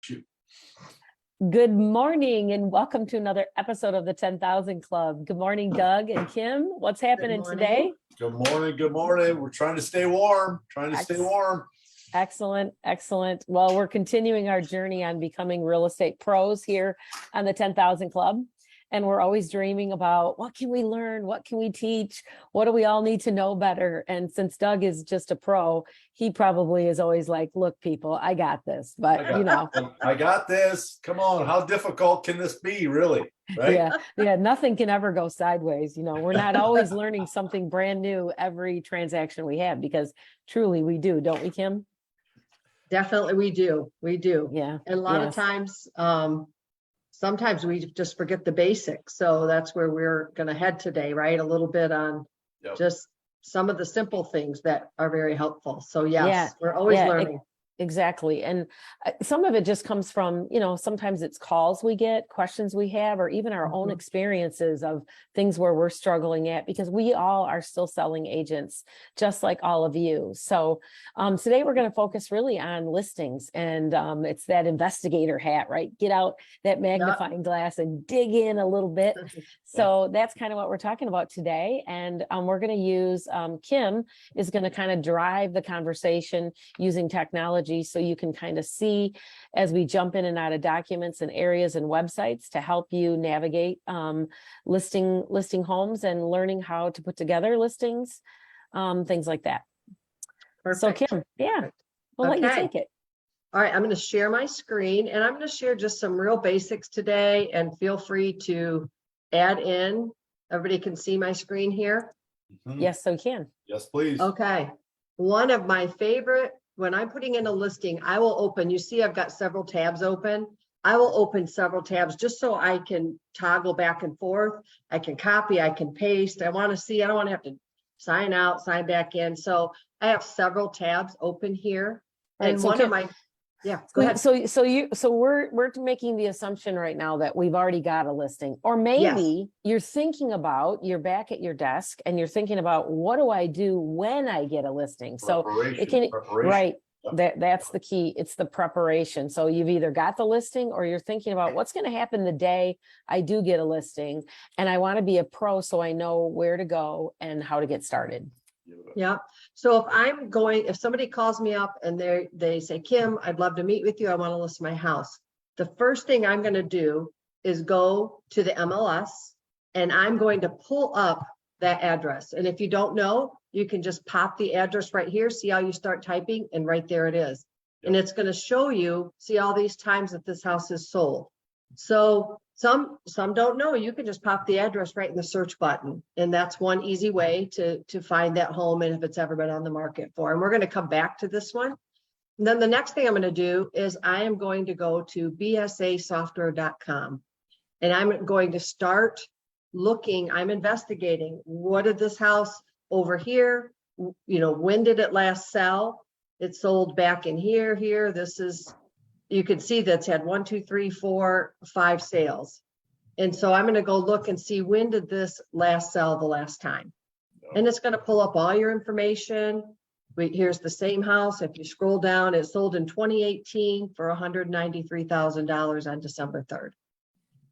Shoot. Good morning and welcome to another episode of the 10,000 Club. Good morning, Doug and Kim. What's happening today? Good morning. Good morning. We're trying to stay warm. Excellent. Excellent. Well, we're continuing our journey on becoming real estate pros here on the 10,000 Club. And we're always dreaming about what can we learn? What can we teach? What do we all need to know better? And since Doug is just a pro, he probably is always like, look, people, I got this. But, I got this. Come on. How difficult can this be, really? Right? Yeah. Nothing can ever go sideways. We're not always learning something brand new every transaction we have, because truly we do, don't we, Kim? Definitely we do. Yeah. And a lot of times, sometimes we just forget the basics. So that's where we're going to head today, right? A little bit on just some of the simple things that are very helpful. So yes, we're always learning. Exactly. And some of it just comes from, sometimes it's calls we get, questions we have, or even our own experiences of things where we're struggling at, because we all are still selling agents, just like all of you. So today we're going to focus really on listings, and it's that investigator hat, right? Get out that magnifying glass and dig in a little bit. So that's kind of what we're talking about today. And we're going to use, Kim is going to kind of drive the conversation using technology, so you can kind of see as we jump in and out of documents and areas and websites to help you navigate listing homes and learning how to put together listings, things like that. Perfect. So Kim, we'll let you take it. All right, I'm going to share my screen, and I'm going to share just some real basics today, and feel free to add in. Everybody can see my screen here? Yes, so you can. Yes, please. Okay. One of my favorite, when I'm putting in a listing, I will open, you see I've got several tabs open. I will open several tabs just so I can toggle back and forth. I can copy, I can paste. I want to see, I don't want to have to sign out, sign back in. So I have several tabs open here. Right, and so one of my, go ahead. So we're making the assumption right now that we've already got a listing, or maybe you're thinking about, you're back at your desk and you're thinking about, what do I do when I get a listing? So it can, right. That's the key. It's the preparation. So you've either got the listing, or you're thinking about what's going to happen the day I do get a listing, and I want to be a pro so I know where to go and how to get started. Yeah. So if somebody calls me up and they say, Kim, I'd love to meet with you, I want to list my house. The first thing I'm going to do is go to the MLS, and I'm going to pull up that address. And if you don't know, you can just pop the address right here. See how you start typing, and right there it is. And it's going to show you, see all these times that this house is sold. So some don't know, you can just pop the address right in the search button. And that's one easy way to find that home, and if it's ever been on the market for. And we're going to come back to this one. And then the next thing I'm going to do is I am going to go to bsasoftware.com, and I'm going to start looking, I'm investigating, what did this house over here, when did it last sell? It sold back in here. This is, you can see that's had 1, 2, 3, 4, 5 sales. And so I'm going to go look and see, when did this last sell the last time? And it's going to pull up all your information. Here's the same house. If you scroll down, it sold in 2018 for $193,000 on December 3rd.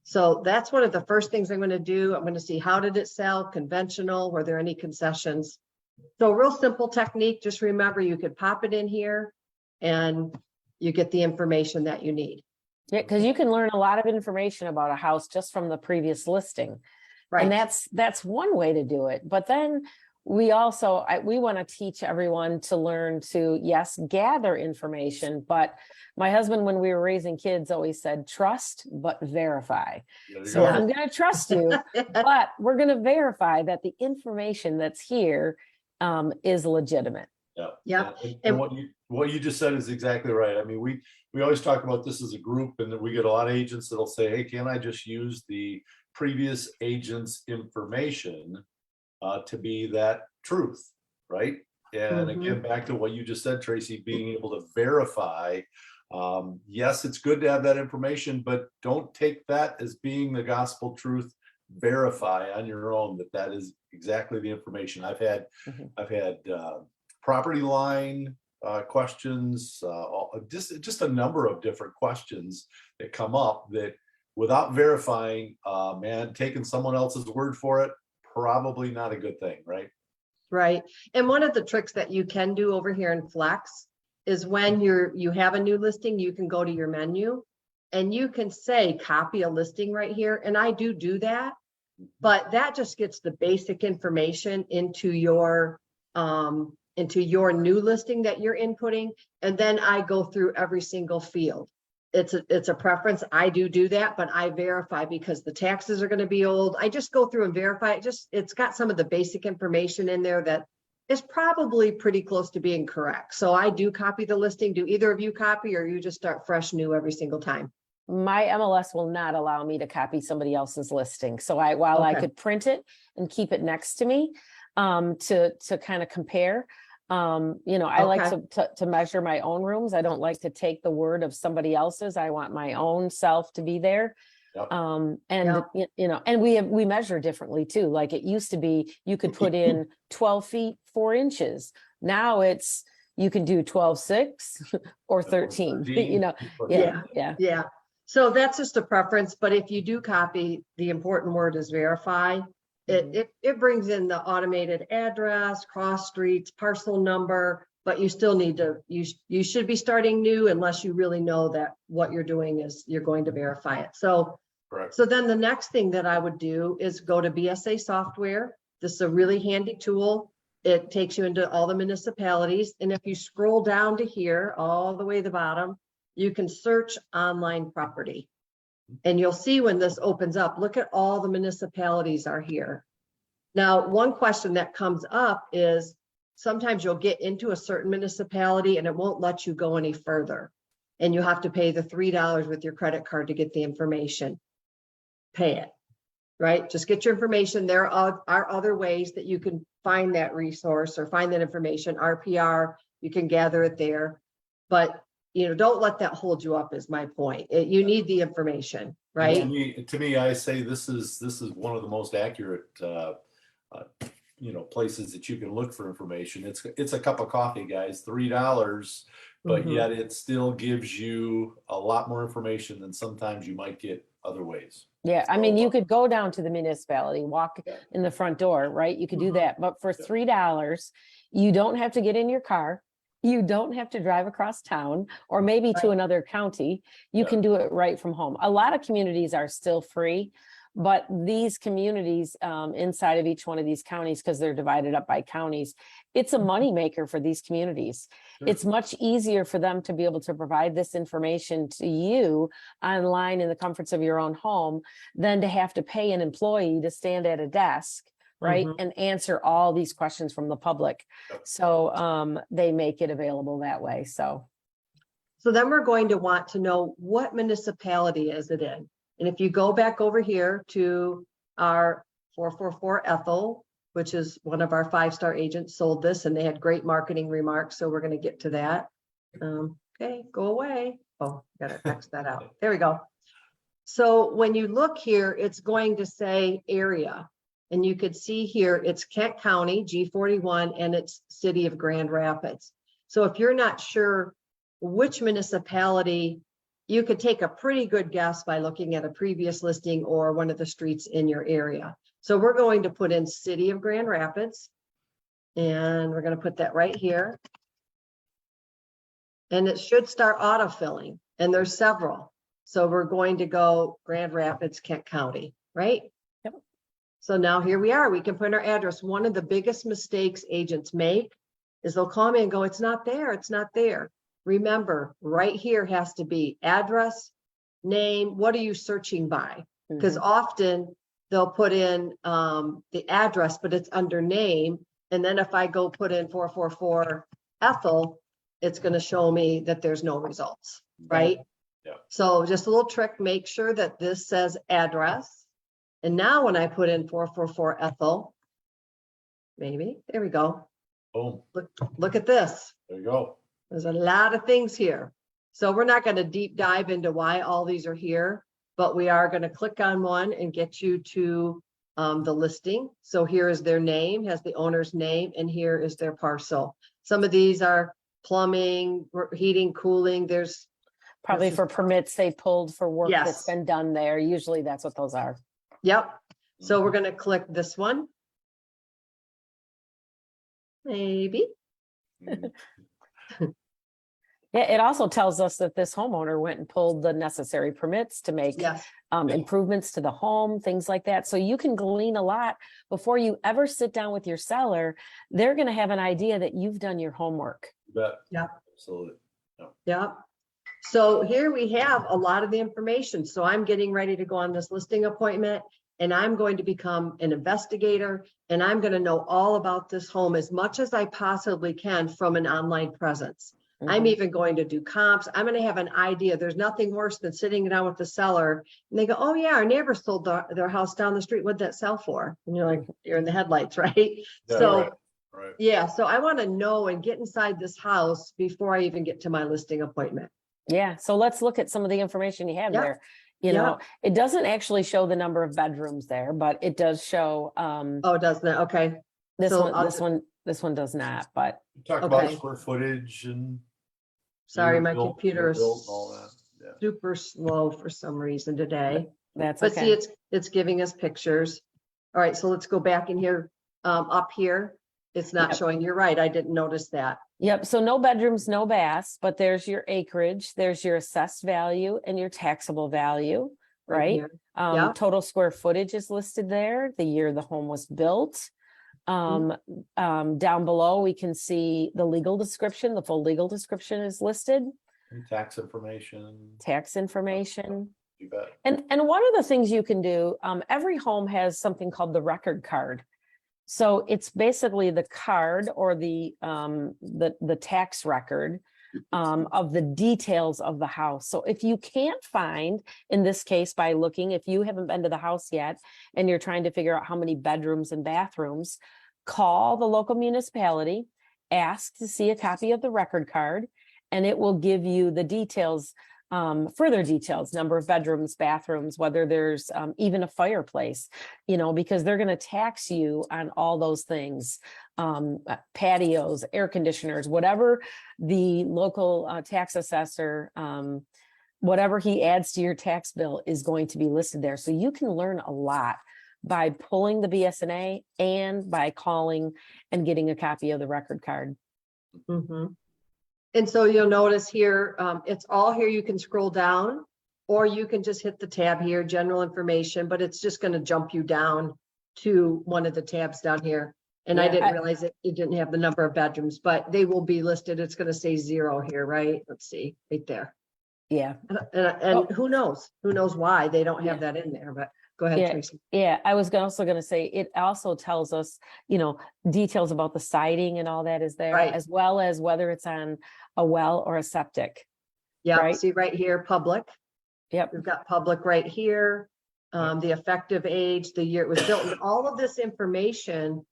So that's one of the first things I'm going to do. I'm going to see, how did it sell? Conventional, were there any concessions? So real simple technique. Just remember, you could pop it in here and you get the information that you need. Yeah, because you can learn a lot of information about a house just from the previous listing. Right. And that's one way to do it. But then we also, we want to teach everyone to learn to, yes, gather information. But my husband, when we were raising kids, always said, trust, but verify. So I'm going to trust you, but we're going to verify that the information that's here is legitimate. Yeah. And what you just said is exactly right. I mean, we always talk about this as a group, and that we get a lot of agents that'll say, hey, can I just use the previous agent's information to be that truth, right? And again, back to what you just said, Tracy, being able to verify. Yes, it's good to have that information, but don't take that as being the gospel truth. Verify on your own that is exactly the information. I've had property line questions, just a number of different questions that come up that without verifying, man, taking someone else's word for it, probably not a good thing, right? Right. And one of the tricks that you can do over here in Flex is when you have a new listing, you can go to your menu and you can say copy a listing right here. And I do that, but that just gets the basic information into your new listing that you're inputting. And then I go through every single field. It's a preference. I do that, but I verify because the taxes are going to be old. I just go through and verify it. It's got some of the basic information in there that is probably pretty close to being correct. So I do copy the listing. Do either of you copy, or you just start fresh new every single time? My MLS will not allow me to copy somebody else's listing. So while I Okay. could print it and keep it next to me, to kind of compare, I like to measure my own rooms. I don't like to take the word of somebody else's. I want my own self to be there. Yep. And we measure differently too. Like it used to be, you could put in 12 feet, 4 inches. Now you can do 12.6 or 13, Yeah. So that's just a preference, but if you do copy, the important word is verify. It brings in the automated address, cross streets, parcel number, but you still need to, you should be starting new unless you really know that what you're doing is you're going to verify it. So, Correct. So then the next thing that I would do is go to BSA software. This is a really handy tool. It takes you into all the municipalities. And if you scroll down to here, all the way to the bottom, you can search online property. And you'll see when this opens up, look at all the municipalities are here. Now, one question that comes up is sometimes you'll get into a certain municipality and it won't let you go any further. And you have to pay the $3 with your credit card to get the information. Pay it, right? Just get your information. There are other ways that you can find that resource or find that information. RPR, you can gather it there. But don't let that hold you up is my point. You need the information, right? To me, I say this is one of the most accurate, places that you can look for information. It's a cup of coffee, guys, $3, but yet it still gives you a lot more information than sometimes you might get other ways. Yeah, I mean, you could go down to the municipality, walk in the front door, right? You could do that, but for $3, you don't have to get in your car. You don't have to drive across town or maybe to another county. You can do it right from home. A lot of communities are still free, but these communities inside of each one of these counties, because they're divided up by counties, it's a moneymaker for these communities. Sure. It's much easier for them to be able to provide this information to you online in the comforts of your own home than to have to pay an employee to stand at a desk, right, and answer all these questions from the public. So they make it available that way. So then we're going to want to know what municipality is it in. And if you go back over here to our 444 Ethel, which is one of our 5-star agents, sold this and they had great marketing remarks. So we're going to get to that. Okay, go away. Oh, gotta X that out. There we go. So when you look here, it's going to say area. And you could see here, it's Kent County, G41, and it's City of Grand Rapids. So if you're not sure which municipality, you could take a pretty good guess by looking at a previous listing or one of the streets in your area. So we're going to put in City of Grand Rapids, and we're going to put that right here. And it should start autofilling, and there's several. So we're going to go Grand Rapids, Kent County, right? So now here we are, we can put in our address. One of the biggest mistakes agents make is they'll call me and go, it's not there, it's not there. Remember, right here has to be address, name, what are you searching by? Because often they'll put in the address, but it's under name. And then if I go put in 444 Ethel, it's gonna show me that there's no results, right? Yeah. So just a little trick, make sure that this says address. And now when I put in 444 Ethel, maybe, there we go. Boom. Look at this. There you go. There's a lot of things here. So we're not going to deep dive into why all these are here, but we are going to click on one and get you to the listing. So here is their name, has the owner's name, and here is their parcel. Some of these are plumbing, heating, cooling, there's. Probably This is- for permits they pulled for work that's Yes. been done there. Usually that's what those are. Yep. So we're gonna click this one. Maybe. Mhm. Yeah, it also tells us that this homeowner went and pulled the necessary permits to make Yes. improvements to the home, things like that. So you can glean a lot before you ever sit down with your seller. They're going to have an idea that you've done your homework. You bet. Yeah. Absolutely. Yep. So here we have a lot of the information. So I'm getting ready to go on this listing appointment and I'm going to become an investigator and I'm going to know all about this home as much as I possibly can from an online presence. I'm Mhm. even going to do comps. I'm going to have an idea. There's nothing worse than sitting down with the seller and they go, oh yeah, our neighbor sold their house down the street. What'd that sell for? And you're like, you're in the headlights, right? Yeah, So right. yeah, so I want to know and get inside this house before I even get to my listing appointment. Yeah, so let's look at some of the information you have Yeah. there. You know, it doesn't actually show the number of bedrooms there, but it does show Oh, doesn't it? Okay. this so one, I'll this one does not, but Talk about Okay. square footage and. Sorry, year my built, computer year is built and all that. Yeah. super slow for some reason today. that's But see, okay. it's giving us pictures. All right, so let's go back in here. Up here, it's not Yep. showing. You're right. I didn't notice that. Yep, so no bedrooms, no baths, but there's your acreage, there's your assessed value and your taxable value, right? here. Yeah. Total square footage is listed there, the year the home was built. Down below, we can see the legal description, the full legal description is listed, And tax information. tax information. You bet. And one of the things you can do, every home has something called the record card. So it's basically the card or the tax record of the details of the house. So if you can't find, in this case, by looking, if you haven't been to the house yet and you're trying to figure out how many bedrooms and bathrooms, call the local municipality, ask to see a copy of the record card, and it will give you the details, further details, number of bedrooms, bathrooms, whether there's even a fireplace, you know, because they're going to tax you on all those things, patios, air conditioners, whatever the local tax assessor, whatever he adds to your tax bill is going to be listed there. So you can learn a lot by pulling the BSNA and by calling and getting a copy of the record card. Mhm. And so you'll notice here, it's all here. You can scroll down or you can just hit the tab here, general information, but it's just going to jump you down to one of the tabs down here. And I Yeah, didn't realize it didn't have the number of bedrooms, but they will be listed. It's going to say 0 here, right? Let's see, right there. Yeah. And who knows why they don't have that in there, but go ahead, Yeah. Tracy. Yeah, I was also going to say, it also tells us, you know, details about the siding and all that is there, Right. as well as whether it's on a well or a septic. Yeah, Right. see right here, public. Yep. We've got public right here, the effective age, the year it was built, and all of this information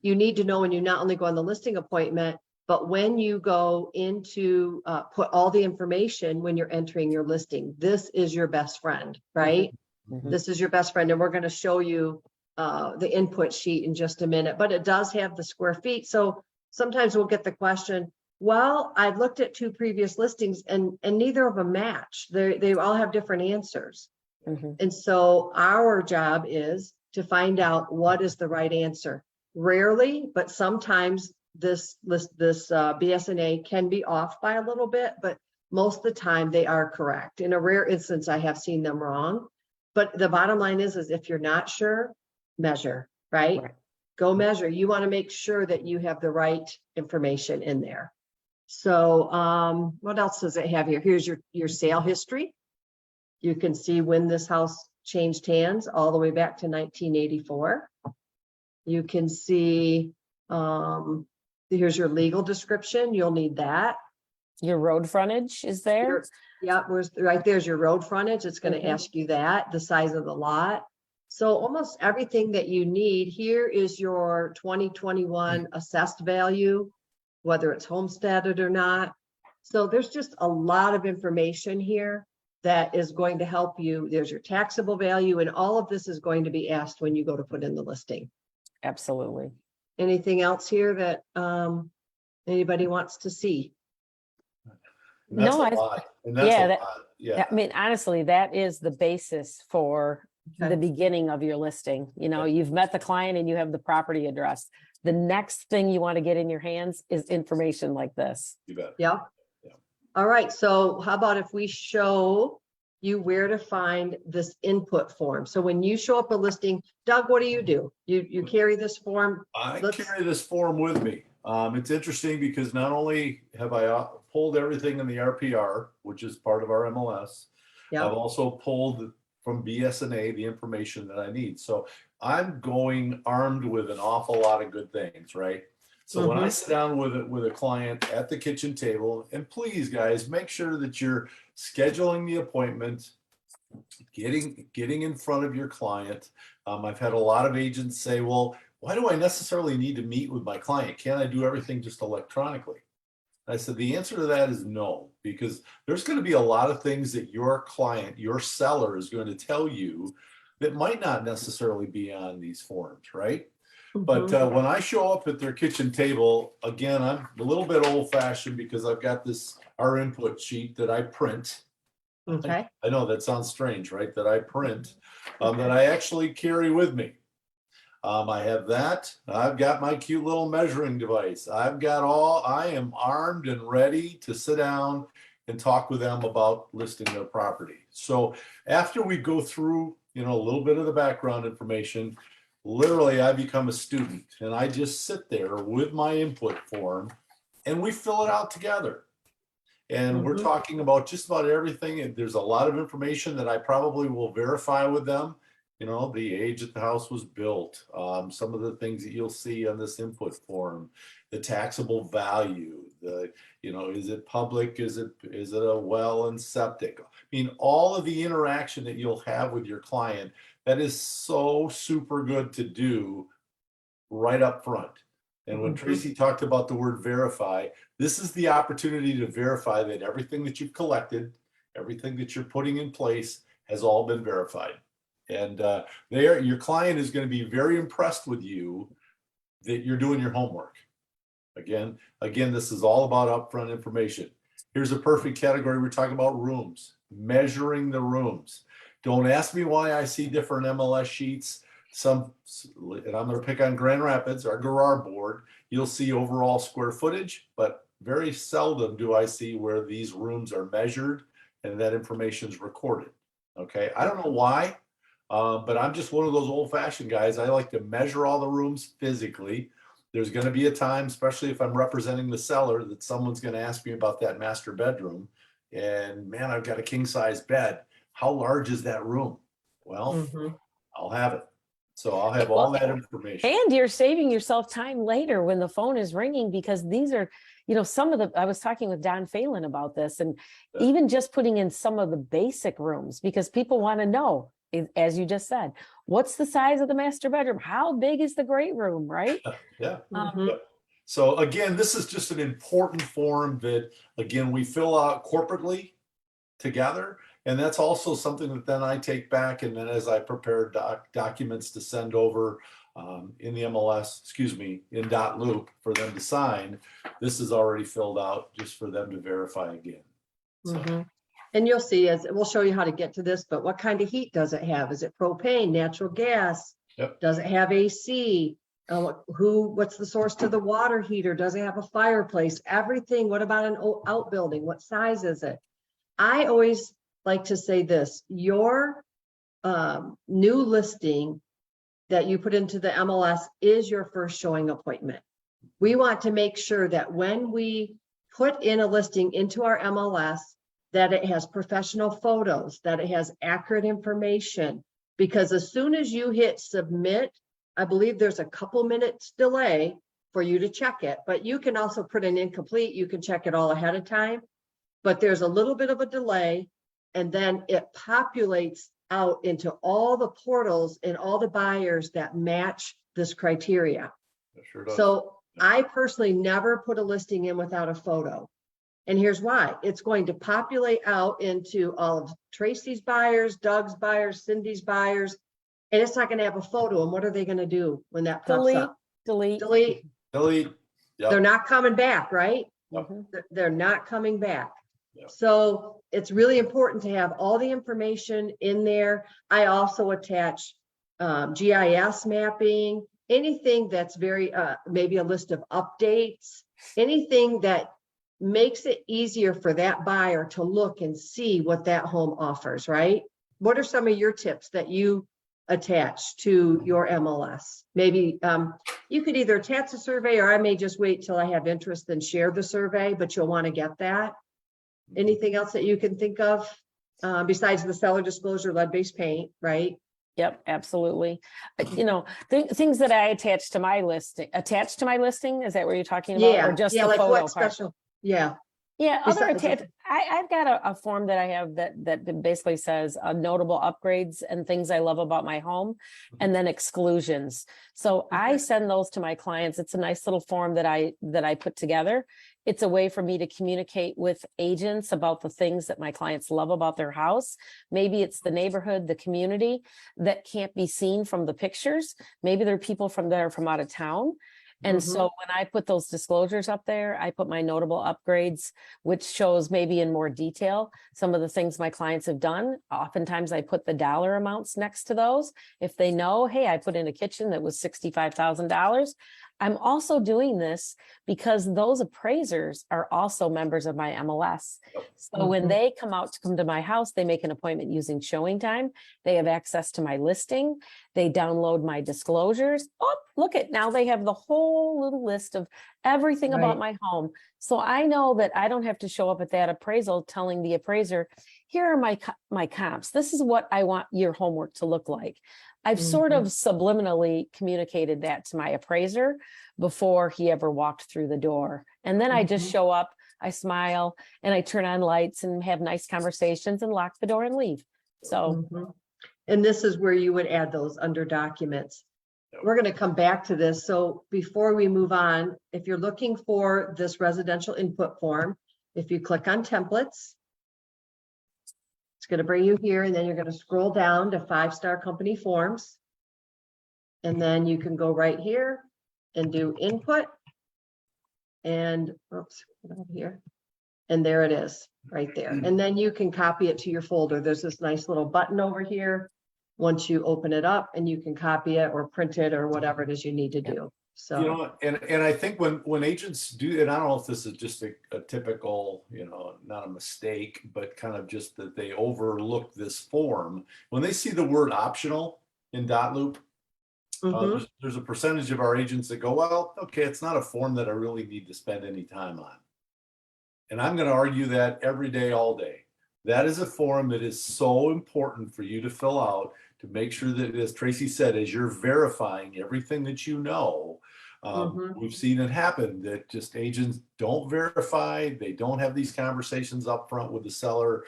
you need to know when you not only go on the listing appointment, but when you go into put all the information when you're entering your listing. This is your best friend, right? Mhm. This is your best friend, and we're going to show you the input sheet in just a minute, but it does have the square feet. So sometimes we'll get the question, well, I've looked at 2 previous listings and neither of them match. They all have different answers. Mhm. And so our job is to find out what is the right answer. Rarely, but sometimes this BSNA can be off by a little bit, but most of the time they are correct. In a rare instance, I have seen them wrong. But the bottom line is if you're not sure, measure, right? Right. Go measure. You want to make sure that you have the right information in there. So what else does it have here? Here's your sale history. You can see when this house changed hands all the way back to 1984. You can see, here's your legal description. You'll need that. Your road frontage is there. Yeah, right there's your road frontage. It's going to Mhm. ask you that, the size of the lot. So almost everything that you need here is your 2021 assessed value, whether it's homesteaded or not. So there's just a lot of information here that is going to help you. There's your taxable value, and all of this is going to be asked when you go to put in the listing. Absolutely. Anything else here that anybody wants to see? And that's No, a I- lot. And that's yeah, a that- lot. Yeah. I mean, honestly, that is the basis for Okay. the beginning of your listing. You know, you've met the client and you have the property address. The next thing you want to get in your hands is information like this. You bet. Yeah. Yeah. All right, so how about if we show you where to find this input form? So when you show up a listing, Doug, what do? You carry this form? I Let's- carry this form with me. It's interesting because not only have I pulled everything in the RPR, which is part of our MLS, Yeah. I've also pulled from BSNA the information that I need. So I'm going armed with an awful lot of good things, right? So when I sit down with a client at the kitchen table, and please guys, make sure that you're scheduling the appointment, getting in front of your client. I've had a lot of agents say, well, why do I necessarily need to meet with my client? Can't I do everything just electronically? I said, the answer to that is no, because there's going to be a lot of things that your client, your seller is going to tell you that might not necessarily be on these forms, right? But when I show up at their kitchen table, again, I'm a little bit old fashioned because I've got our input sheet that I print. Okay, I know that sounds strange, right? That I print, that I actually carry with me. I have that. I've got my cute little measuring device. I am armed and ready to sit down and talk with them about listing their property. So after we go through, a little bit of the background information, literally I become a student and I just sit there with my input form and we fill it out together. And we're talking about just about everything. And there's a lot of information that I probably will verify with them. The age that the house was built, some of the things that you'll see on this input form, the taxable value, is it public? Is it a well and septic? I mean, all of the interaction that you'll have with your client, that is so super good to do right up front. And when Tracy talked about the word verify, this is the opportunity to verify that everything that you've collected, everything that you're putting in place has all been verified. And your client is going to be very impressed with you that you're doing your homework. Again, this is all about upfront information. Here's a perfect category. We're talking about rooms, measuring the rooms. Don't ask me why I see different MLS sheets. And I'm going to pick on Grand Rapids, our Garage board. You'll see overall square footage, but very seldom do I see where these rooms are measured and that information is recorded. Okay, I don't know why. But I'm just one of those old fashioned guys. I like to measure all the rooms physically. There's going to be a time, especially if I'm representing the seller, that someone's going to ask me about that master bedroom. And man, I've got a king size bed. How large is that room? Well, I'll have it. So I'll have all that information. And you're saving yourself time later when the phone is ringing, because these are, I was talking with Don Phelan about this, and even just putting in some of the basic rooms, because people want to know, as you just said, what's the size of the master bedroom? How big is the great room, right? Yeah. So again, this is just an important form that, again, we fill out corporately together. And that's also something that then I take back. And then as I prepare documents to send over in the MLS, in .loop for them to sign, this is already filled out just for them to verify again. So. And you'll see, as we'll show you how to get to this, but what kind of heat does it have? Is it propane, natural gas? Yep. Does it have AC? What's the source to the water heater? Does it have a fireplace? Everything. What about an outbuilding? What size is it? I always like to say this: your new listing that you put into the MLS is your first showing appointment. We want to make sure that when we put in a listing into our MLS, that it has professional photos, that it has accurate information, because as soon as you hit submit, I believe there's a couple minutes delay for you to check it, but you can also put an incomplete. You can check it all ahead of time, but there's a little bit of a delay, and then it populates out into all the portals and all the buyers that match this criteria. It sure does. So I personally never put a listing in without a photo. And here's why: it's going to populate out into all of Tracy's buyers, Doug's buyers, Cindy's buyers, and it's not going to have a photo. And what are they going to do when that pops up? Delete. Yep. They're not coming back, right? Yep. They're not coming back. Yeah. So it's really important to have all the information in there. I also attach GIS mapping, anything that's very, maybe a list of updates, anything that makes it easier for that buyer to look and see what that home offers, right? What are some of your tips that you attach to your MLS? Maybe you could either attach a survey, or I may just wait till I have interest and share the survey, but you'll want to get that. Anything else that you can think of besides the seller disclosure, lead-based paint, right? Yep, absolutely. You know, things that I attach to my listing, is that what you're talking about? Yeah, Or just yeah, the like photo what part? special? Yeah. Yeah, other Besides- attach, I've got a form that I have that basically says notable upgrades and things I love about my home, and then exclusions. So I Okay. send those to my clients. It's a nice little form that I put together. It's a way for me to communicate with agents about the things that my clients love about their house. Maybe it's the neighborhood, the community that can't be seen from the pictures. Maybe there are people that are from out of town. And Mhm. so when I put those disclosures up there, I put my notable upgrades, which shows maybe in more detail some of the things my clients have done. Oftentimes I put the dollar amounts next to those. If they know, hey, I put in a kitchen that was $65,000. I'm also doing this because those appraisers are also members of my MLS. So when Mhm. they come to my house, they make an appointment using showing time. They have access to my listing. They download my disclosures. Oh, look at, now they have the whole little list of everything about my home. So I know that I don't have to show up at that appraisal telling the appraiser, here are my comps. This is what I want your homework to look like. I've sort of subliminally communicated that to my appraiser before he ever walked through the door. And then I just show up, I smile, and I turn on lights and have nice conversations and lock the door and leave. So Mhm. And this is where you would add those under documents. We're going to come back to this. So before we move on, if you're looking for this residential input form, if you click on templates, it's going to bring you here, and then you're going to scroll down to 5-star company forms. And then you can go right here and do input. And oops, over here. And there it is right there. And then you can copy it to your folder. There's this nice little button over here. Once you open it up, and you can copy it or print it or whatever it is you need to do. So, You know, and I think when agents do, and I don't know if this is just a typical, you know, not a mistake, but kind of just that they overlook this form. When they see the word optional in dot loop, there's a percentage of our agents that go, well, okay, it's not a form that I really need to spend any time on. And I'm going to argue that every day, all day. That is a form that is so important for you to fill out, to make sure that, as Tracy said, as you're verifying everything that you know, we've seen it happen that just agents don't verify, they don't have these conversations up front with the seller.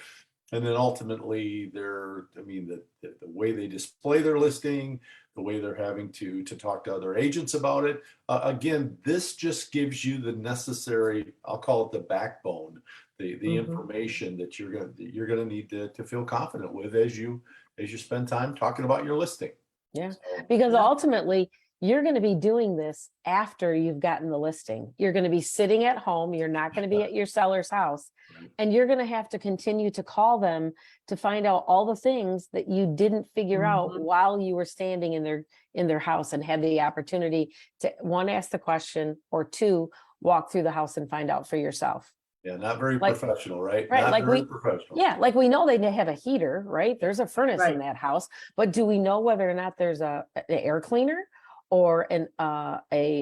And then ultimately the way they display their listing, the way they're having to talk to other agents about it. Again, this just gives you the necessary, I'll call it the backbone, the information that you're gonna need to feel confident with as you spend time talking about your listing. yeah, So, because ultimately you're going to be doing this after you've gotten the listing. You're going to be sitting at home. You're not going to be at your seller's house, and you're going to have to continue to call them to find out all the things that you didn't figure out while you were standing in their house and had the opportunity to, one, ask the question, or two, walk through the house and find out for yourself. yeah, not very professional, right? Right, Not like very professional. yeah, like we know they have a heater, right? There's a furnace Right. in that house, but do we know whether or not there's an air cleaner or a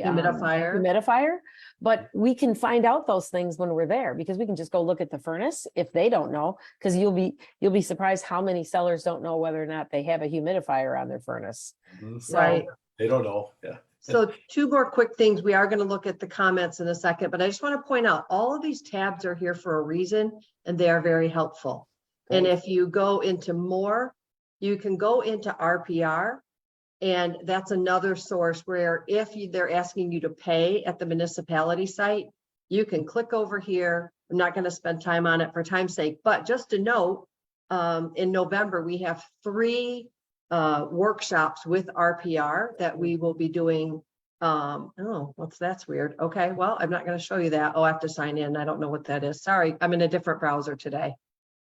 humidifier? But we can find out those things when we're there, because we can just go look at the furnace if they don't know, because you'll be surprised how many sellers don't know whether or not they have a humidifier on their furnace. So, right. They don't know. Yeah. So 2 more quick things. We are going to look at the comments in a second, but I just want to point out all of these tabs are here for a reason, and they are very helpful. And if you go into more, you can go into RPR, and that's another source where if they're asking you to pay at the municipality site, you can click over here. I'm not going to spend time on it for time's sake, but just to note, in November, we have 3 workshops with RPR that we will be doing Oh, that's weird. Okay, well, I'm not gonna show you that. Oh, I have to sign in. I don't know what that is. Sorry, I'm in a different browser today.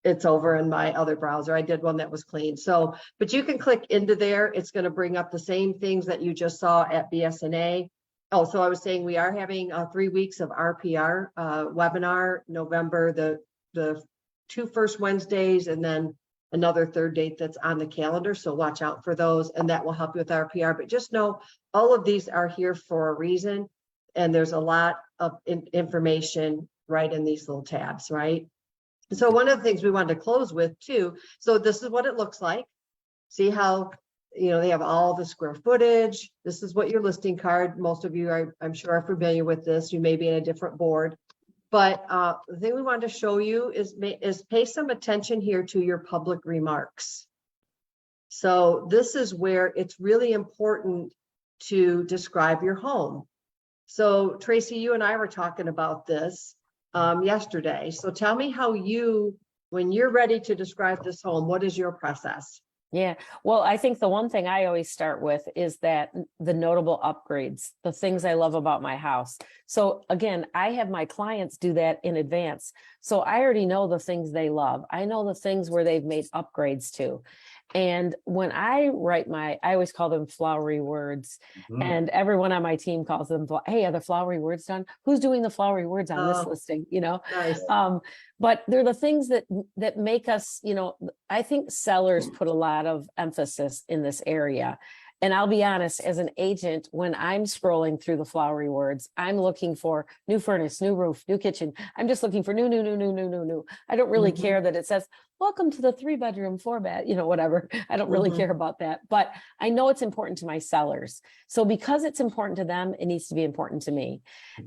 It's over in my other browser. I did one that was clean. So, but you can click into there. It's gonna bring up the same things that you just saw at BSNA. Oh, so I was saying we are having 3 weeks of RPR webinar, November, the 2 first Wednesdays, and then another third date that's on the calendar. So watch out for those, and that will help you with RPR. But just know all of these are here for a reason. And there's a lot of information right in these little tabs, right? So one of the things we wanted to close with too. So this is what it looks like. See how, they have all the square footage. This is what your listing card. Most of you are, I'm sure, are familiar with this. You may be in a different board. But the thing we wanted to show you is pay some attention here to your public remarks. So this is where it's really important to describe your home. So Tracy, you and I were talking about this yesterday. So tell me how when you're ready to describe this home, what is your process? Yeah, well, I think the one thing I always start with is that the notable upgrades, the things I love about my house. So again, I have my clients do that in advance. So I already know the things they love. I know the things where they've made upgrades to. And when I write I always call them flowery words. And everyone on my team calls them, hey, are the flowery words done? Who's doing the flowery words on this listing? Nice. But they're the things that make us, I think sellers put a lot of emphasis in this area. And I'll be honest, as an agent, when I'm scrolling through the flowery words, I'm looking for new furnace, new roof, new kitchen. I'm just looking for new. I don't really care that it says, welcome to the 3-bedroom, 4-bed, whatever. I don't really care about that, but I know it's important to my sellers. So because it's important to them, it needs to be important to me.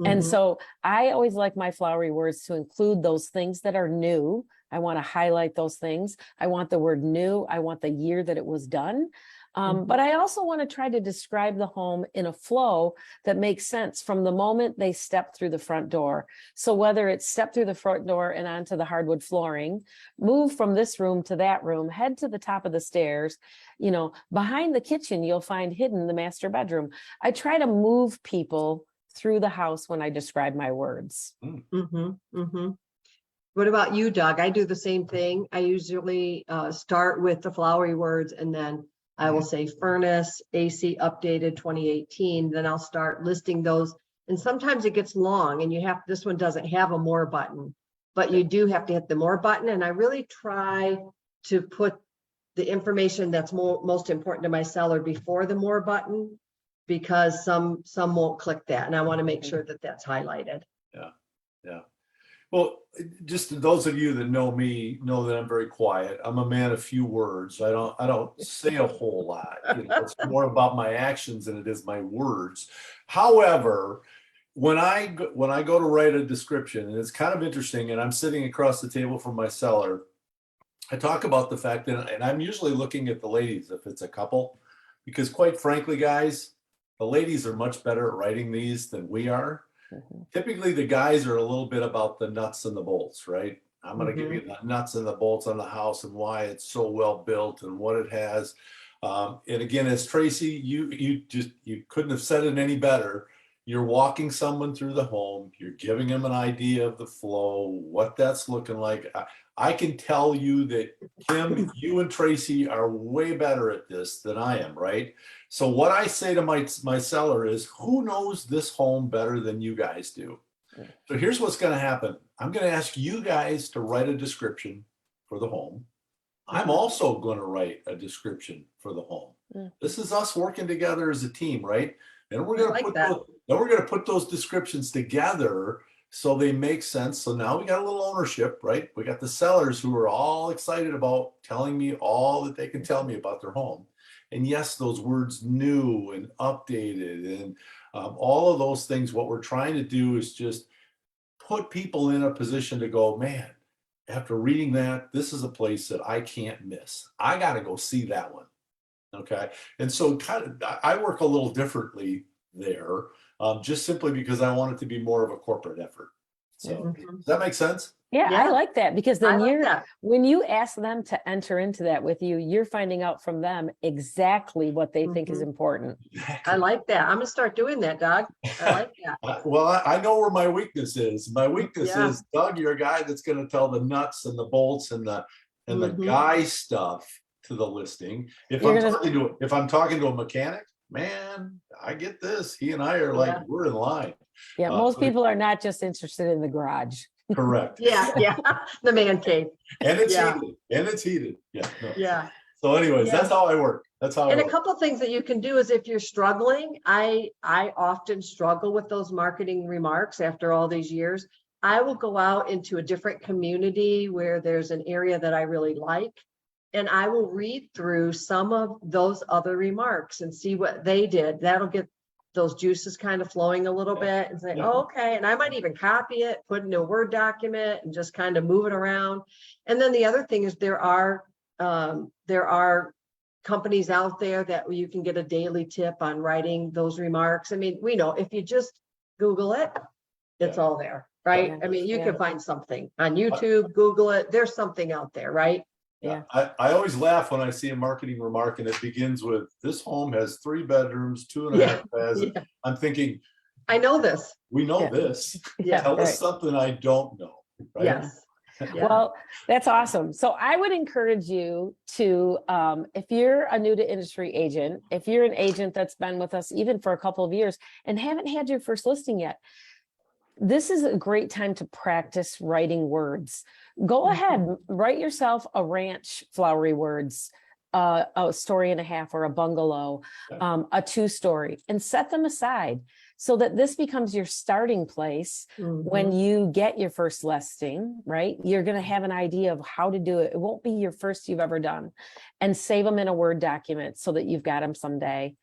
And so I always like my flowery words to include those things that are new. I want to highlight those things. I want the word new. I want the year that it was done. But I also want to try to describe the home in a flow that makes sense from the moment they step through the front door. So whether it's step through the front door and onto the hardwood flooring, move from this room to that room, head to the top of the stairs, behind the kitchen, you'll find hidden the master bedroom. I try to move people through the house when I describe my words. What about you, Doug? I do the same thing. I usually start with the flowery words, and then I will say furnace, AC updated 2018. Then I'll start listing those. And sometimes it gets long, and this one doesn't have a more button, but you do have to hit the more button. And I really try to put the information that's most important to my seller before the more button, because some won't click that. And I want to make sure that that's highlighted. Yeah. Well, just those of you that know me know that I'm very quiet. I'm a man of few words. I don't say a whole lot. It's more about my actions than it is my words. However, when I go to write a description, and it's kind of interesting, and I'm sitting across the table from my seller, I talk about the fact that, and I'm usually looking at the ladies if it's a couple, because quite frankly, guys, the ladies are much better at writing these than we are. Typically, the guys are a little bit about the nuts and the bolts, right? I'm going to give you the nuts and the bolts on the house and why it's so well built and what it has. And again, as Tracy, you couldn't have said it any better. You're walking someone through the home. You're giving them an idea of the flow, what that's looking like. I can tell you that, Kim, you and Tracy are way better at this than I am, right? So what I say to my seller is, who knows this home better than you guys do? So here's what's going to happen. I'm going to ask you guys to write a description for the home. I'm also going to write a description for the home. This is us working together as a team, right? And we're going to put those descriptions together so they make sense. So now we got a little ownership, right? We got the sellers who are all excited about telling me all that they can tell me about their home. And yes, those words new and updated and all of those things, what we're trying to do is just put people in a position to go, man, after reading that, this is a place that I can't miss. I got to go see that one. Okay. And so I work a little differently there, just simply because I want it to be more of a corporate effort. So does that make sense? Yeah, I Yeah. like that because I then like you're, that. when you ask them to enter into that with you, you're finding out from them exactly what they think is Mhm. important. I like that. I'm gonna start doing that, Doug. I like that. Well, I know where my weakness is. My weakness Yeah. is, Doug, you're a guy that's gonna tell the nuts and the bolts and the Mhm. guy stuff to the listing. If You're I'm gonna- talking to, if I'm talking to a mechanic, man, I get this. He and I are like, Yeah. we're in line. Yeah, most so- people are not just interested in the garage. Correct. Yeah, yeah. The man cave. And it's Yeah. heated, and it's heated. Yeah. No. Yeah. So anyways, Yeah. that's how I work. That's how I And a work. couple of things that you can do is if you're struggling, I often struggle with those marketing remarks after all these years. I will go out into a different community where there's an area that I really like. And I will read through some of those other remarks and see what they did. That'll get those juices kind of flowing a little bit and say, Yeah. oh, okay. And I might even copy it, put it in a Word document and just kind of move it around. And then the other thing is there are companies out there that you can get a daily tip on writing those remarks. I mean, we know if you just Google it, it's all there, right? Yeah. I mean, you Yeah. can find something on YouTube, Google it. There's something out there, right? Yeah. I always laugh when I see a marketing remark and it begins with, this home has 3 bedrooms, 2.5 baths. Yeah. I'm thinking, I know this. we know Yeah. this. Yeah. Tell us right. something I don't know. Right? Yes. Yeah. Well, that's awesome. So I would encourage you to, if you're a new to industry agent, if you're an agent that's been with us even for a couple of years and haven't had your first listing yet, this is a great time to practice writing words. Go ahead, write yourself a ranch flowery words, a story and a half or a bungalow, a 2-story, and set them aside so that this becomes your starting place. When Mhm. you get your first listing, right? You're going to have an idea of how to do it. It won't be your first you've ever done, and save them in a Word document so that you've got them someday.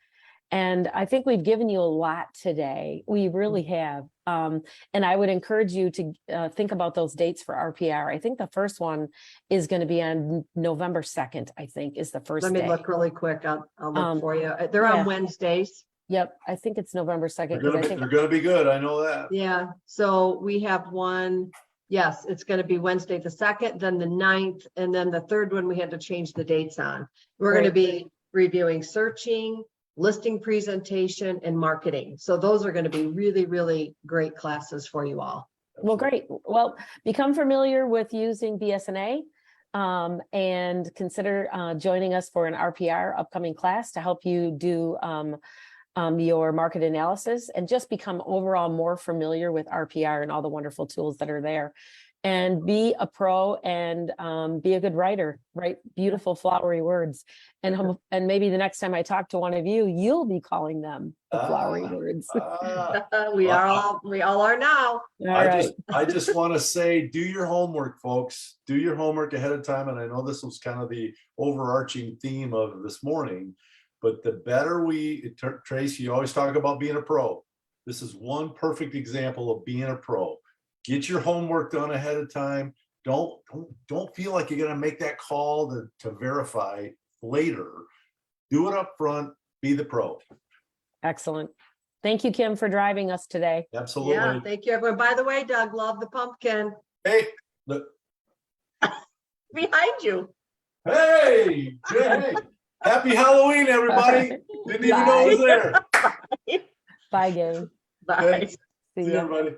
And I think we've given you a lot today. We really have. And I would encourage you to think about those dates for RPR. I think the first one is going to be on November 2nd, I think, is the first Let me day. look really quick. I'll look for you. They're yeah. on Wednesdays. Yep, I think it's November 2nd. They're because I gonna, think they're gonna be good. I know that. Yeah. So we have one. Yes, it's going to be Wednesday the 2nd, then the 9th, and then the third one we had to change the dates on. We're going to be reviewing searching, listing presentation, and marketing. So those are going to be really, really great classes for you all. Well, great. Well, become familiar with using BSNA and consider joining us for an RPR upcoming class to help you do your market analysis and just become overall more familiar with RPR and all the wonderful tools that are there. And be a pro and be a good writer, write beautiful flowery words. And maybe the next time I talk to one of you, you'll be calling them the flowery words. We all are now. All right. I just want to say, do your homework, folks. Do your homework ahead of time. And I know this was kind of the overarching theme of this morning, but the better Tracy, you always talk about being a pro. This is one perfect example of being a pro. Get your homework done ahead of time. Don't feel like you're going to make that call to verify later. Do it up front. Be the pro. Excellent. Thank you, Kim, for driving us today. Absolutely. Yeah, thank you, everyone. By the way, Doug, love the pumpkin Hey, look. behind you. Hey, hey. Happy Halloween, everybody. Didn't even know it was there. Bye, gang. Bye. Thanks. See See you, ya. everybody.